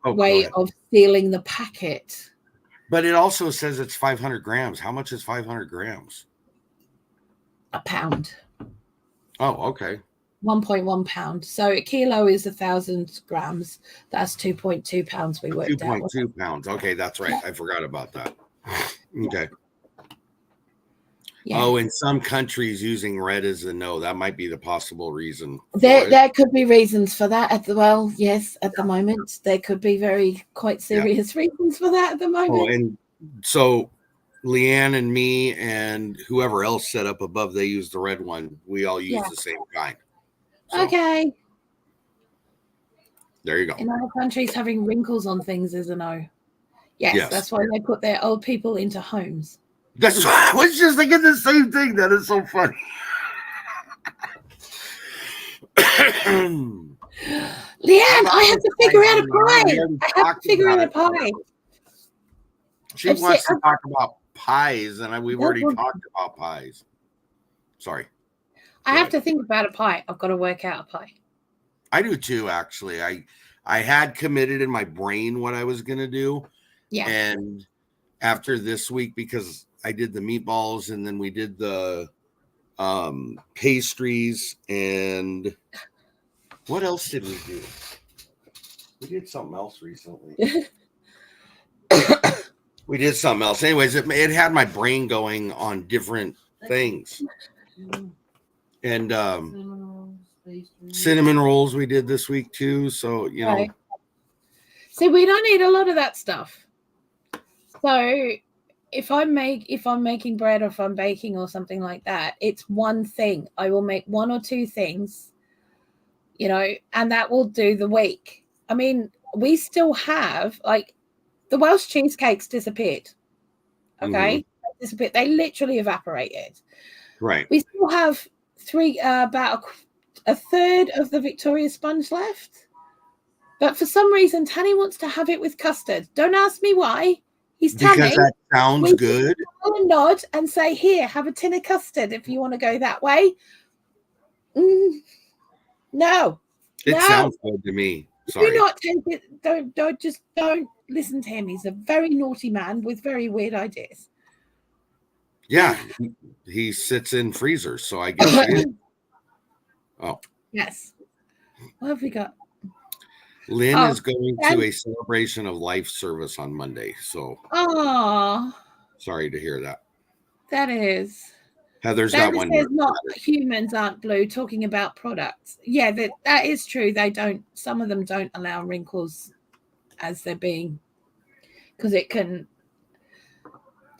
a way of sealing the packet. But it also says it's 500 grams. How much is 500 grams? A pound. Oh, okay. 1.1 pound. So a kilo is 1,000 grams. That's 2.2 pounds. We worked out. 2.2 pounds. Okay, that's right. I forgot about that. Okay. Yeah. Oh, in some countries, using red is a no. That might be the possible reason. There could be reasons for that at the moment. There could be quite serious reasons for that at the moment. Oh, and so Leanne and me and whoever else set up above, they use the red one. We all use the same kind. So. Okay. There you go. In other countries, having wrinkles on things is a no. Yes, that's why they put their old people into homes. That's I was just thinking the same thing. That is so funny. Leanne, I have to figure out a pie. I have to figure out a pie. She wants to talk about pies, and we've already talked about pies. Sorry. I have to think about a pie. I've got to work out a pie. I do too, actually. I had committed in my brain what I was going to do. Yeah. And after this week, because I did the meatballs and then we did the pastries, and what else did we do? We did something else recently. We did something else. Anyways, it had my brain going on different things. And cinnamon rolls we did this week too. So, you know. See, we don't need a lot of that stuff. So if I'm making bread or if I'm baking or something like that, it's one thing. I will make one or two things, you know, and that will do the week. I mean, we still have, like, the Welsh cheesecakes disappeared. Okay? They disappeared. They literally evaporated. Right. We still have about a third of the Victoria sponge left. But for some reason, Tanny wants to have it with custard. Don't ask me why. He's Tanny. Because that sounds good. I'll nod and say, here, have a tin of custard if you want to go that way. No. It sounds good to me. Sorry. Do not take it. Don't listen to him. He's a very naughty man with very weird ideas. Yeah. He sits in freezers, so I guess he is. Oh. Yes. What have we got? Lynn is going to a celebration of life service on Monday. So sorry to hear that. That is. Heather's got one. Says not humans aren't blue, talking about products. Yeah, that is true. They don't, some of them don't allow wrinkles as they're being, because it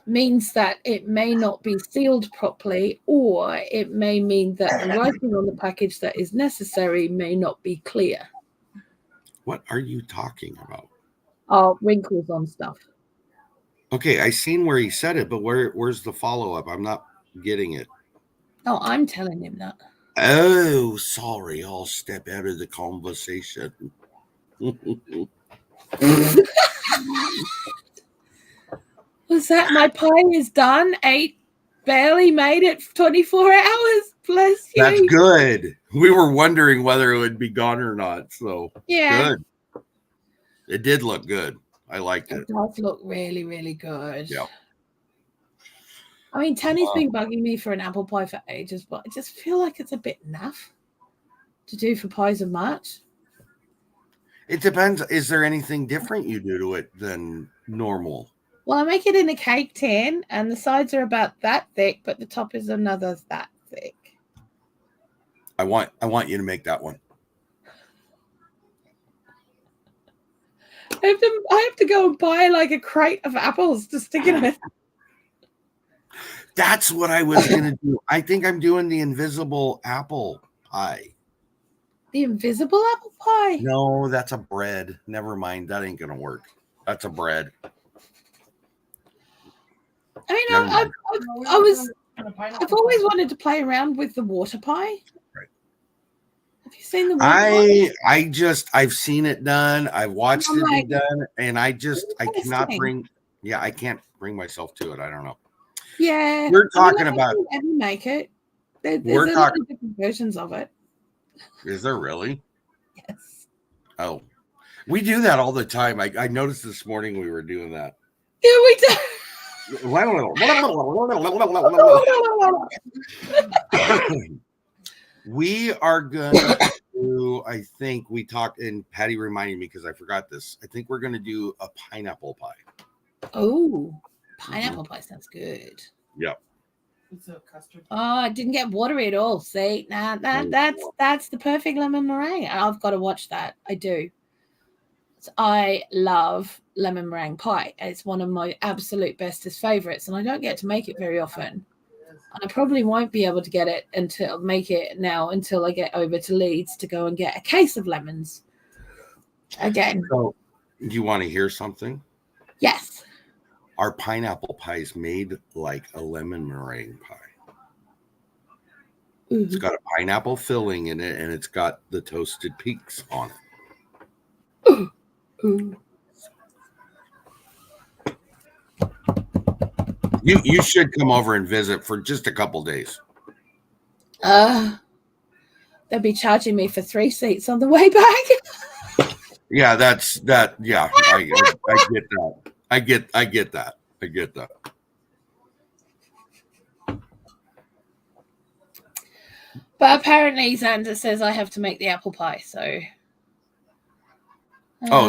means that it may not be sealed properly, or it may mean that the writing on the package that is necessary may not be clear. What are you talking about? Oh, wrinkles on stuff. Okay, I seen where he said it, but where's the follow-up? I'm not getting it. Oh, I'm telling him that. Oh, sorry. I'll step out of the conversation. Was that my pie is done? Barely made it 24 hours. Bless you. That's good. We were wondering whether it would be gone or not. So yeah, good. It did look good. I liked it. It does look really, really good. Yeah. I mean, Tanny's been bugging me for an apple pie for ages, but I just feel like it's a bit naff to do for pies of March. It depends. Is there anything different you do to it than normal? Well, I make it in a cake tin, and the sides are about that thick, but the top is another that thick. I want you to make that one. I have to go and buy like a crate of apples to stick in it. That's what I was going to do. I think I'm doing the invisible apple pie. The invisible apple pie? No, that's a bread. Never mind. That ain't going to work. That's a bread. I mean, I've always wanted to play around with the water pie. Right. Have you seen the water pie? I've seen it done. I've watched it be done, and I can't bring myself to it. I don't know. Yeah. We're talking about. Make it. There's a lot of different versions of it. Is there really? Yes. Oh, we do that all the time. I noticed this morning we were doing that. Yeah, we do. We are going to, I think we talked, and Patty reminded me because I forgot this. I think we're going to do a pineapple pie. Oh, pineapple pie sounds good. Yep. It's a custard. Oh, I didn't get watery at all. See, that's the perfect lemon meringue. I've got to watch that. I do. I love lemon meringue pie. It's one of my absolute bestest favorites, and I don't get to make it very often. And I probably won't be able to get it until I get over to Leeds to go and get a case of lemons. Again. So, do you want to hear something? Yes. Our pineapple pie is made like a lemon meringue pie. Ooh. It's got a pineapple filling in it, and it's got the toasted peaks on it. Ooh. You should come over and visit for just a couple days. They'll be charging me for 3 seats on the way back. Yeah, that's that. Yeah, I get that. I get that. I get that. But apparently Xander says I have to make the apple pie, so.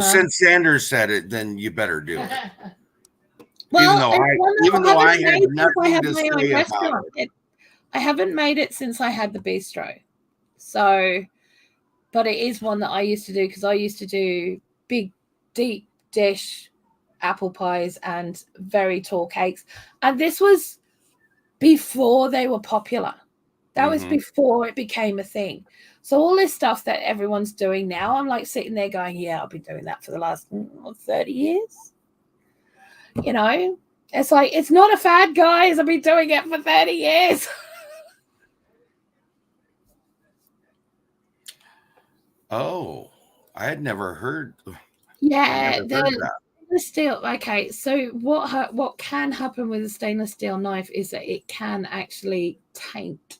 Since Sanders said it, then you better do it. Well, even though I had nothing to say about it. I haven't made it since I had the bistro. So, but it is one that I used to do because I used to do big, deep dish apple pies and very tall cakes. And this was before they were popular. That was before it became a thing. So all this stuff that everyone's doing now, I'm like sitting there going, yeah, I've been doing that for the last 30 years. You know, it's like, it's not a fad, guys. I've been doing it for 30 years. Oh, I had never heard. Yeah, the steel. Okay, so what can happen with a stainless steel knife is that it can actually taint.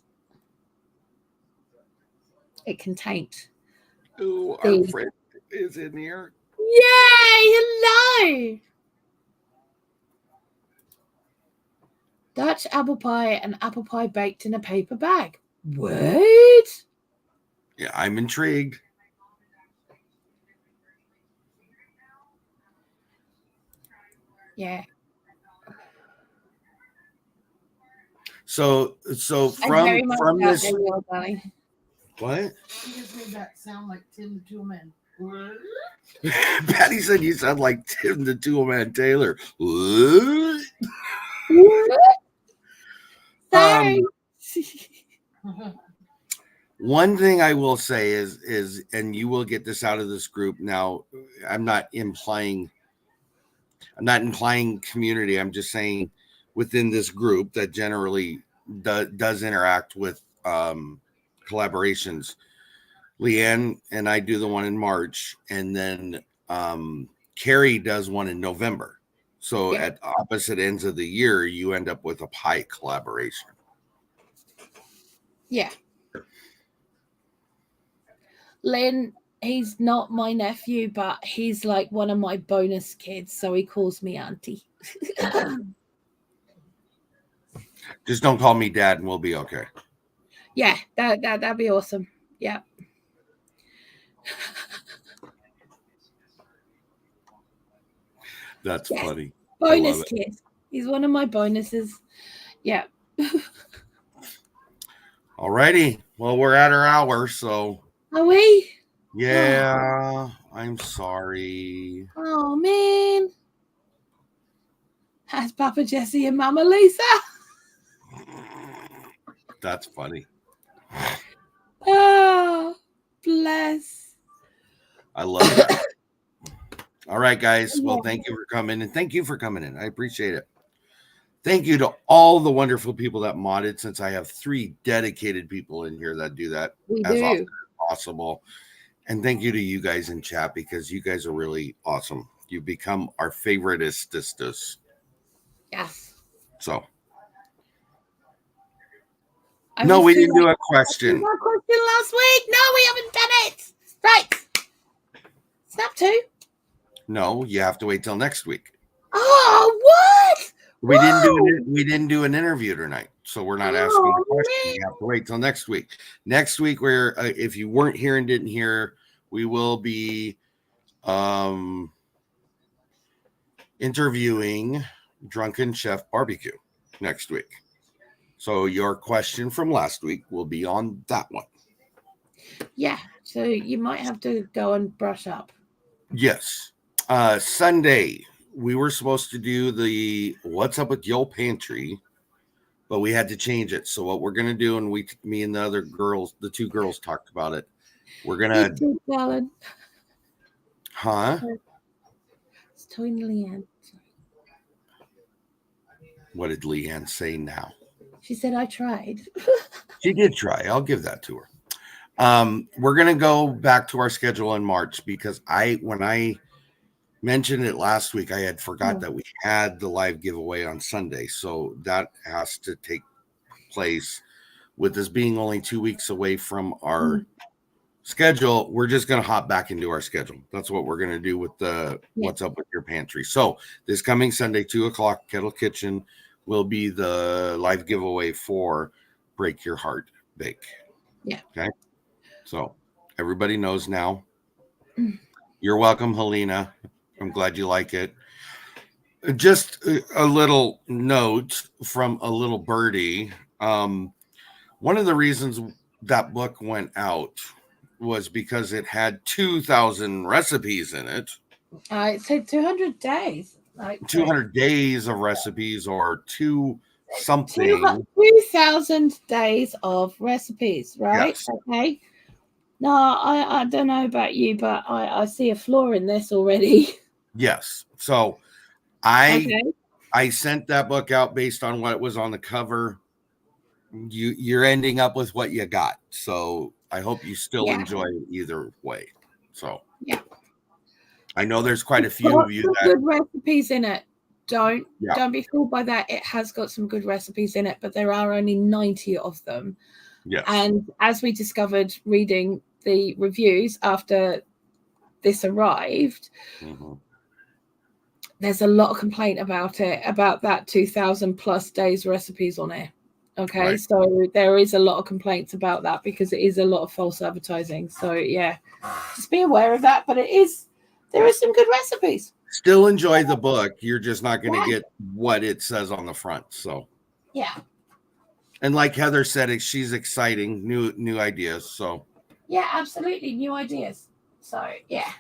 It can taint. Ooh, our friend is in here. Yay! Hello. Dutch apple pie and apple pie baked in a paper bag. What? Yeah, I'm intrigued. Yeah. So from this. What? You just made that sound like Tim the Toolman. Patty said you sound like Tim the Toolman Taylor. What? One thing I will say is, and you will get this out of this group. Now, I'm not implying community. I'm just saying within this group that generally does interact with collaborations. Leanne and I do the one in March, and then Carrie does one in November. So at opposite ends of the year, you end up with a pie collaboration. Yeah. Lynn, he's not my nephew, but he's like one of my bonus kids, so he calls me auntie. Just don't call me dad and we'll be okay. Yeah, that'd be awesome. Yeah. That's funny. Bonus kid. He's one of my bonuses. Yeah. All righty. Well, we're at our hour, so. Are we? Yeah, I'm sorry. Oh, man. Has Papa Jesse and Mama Lisa? That's funny. Oh, bless. I love that. All right, guys. Well, thank you for coming, and thank you for coming in. I appreciate it. Thank you to all the wonderful people that modded, since I have 3 dedicated people in here that do that as often as possible. And thank you to you guys in chat, because you guys are really awesome. You've become our favoriteistas. Yes. So. No, we didn't do a question. We question last week. No, we haven't done it. Right. Snap 2. No, you have to wait till next week. Oh, what? We didn't do an interview tonight, so we're not asking a question. You have to wait till next week. Next week, we're if you weren't here and didn't hear, we will be interviewing Drunken Chef Barbecue next week. So your question from last week will be on that one. Yeah, so you might have to go and brush up. Yes. Sunday, we were supposed to do the What's Up with Yo Pantry, but we had to change it. So what we're going to do, and me and the other girls, the 2 girls talked about it. We're going to Huh? It's telling Leanne. What did Leanne say now? She said I tried. She did try. I'll give that to her. We're gonna go back to our schedule in March because when I mentioned it last week, I had forgot that we had the live giveaway on Sunday, so that has to take place. With this being only 2 weeks away from our schedule, we're just going to hop back into our schedule. That's what we're going to do with the What's Up With Your Pantry. So this coming Sunday, 2:00, Kettle Kitchen will be the live giveaway for Break Your Heart Bake. Yeah. Okay. So everybody knows now. You're welcome, Helena. I'm glad you like it. Just a little note from a little birdie. One of the reasons that book went out was because it had 2,000 recipes in it. It said 200 days. 200 days of recipes or something. 2,000 days of recipes, right? Yes. Okay. No, I don't know about you, but I see a flaw in this already. Yes. So I sent that book out based on what was on the cover. You're ending up with what you got. So I hope you still enjoy it either way. So I know there's quite a few of you that good recipes in it. Don't be fooled by that. It has got some good recipes in it, but there are only 90 of them. Yes. And as we discovered reading the reviews after this arrived, there's a lot of complaint about it, about that 2,000 plus days recipes on it. Okay, right. So there is a lot of complaints about that because it is a lot of false advertising. So yeah, just be aware of that. But there is some good recipes. Still enjoy the book. You're just not going to get what it says on the front. So yeah. And like Heather said, she's exciting, new ideas. So yeah, absolutely, new ideas. So yeah.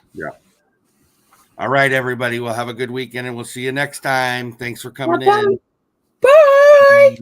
All right, everybody. We'll have a good weekend, and we'll see you next time. Thanks for coming in. Bye.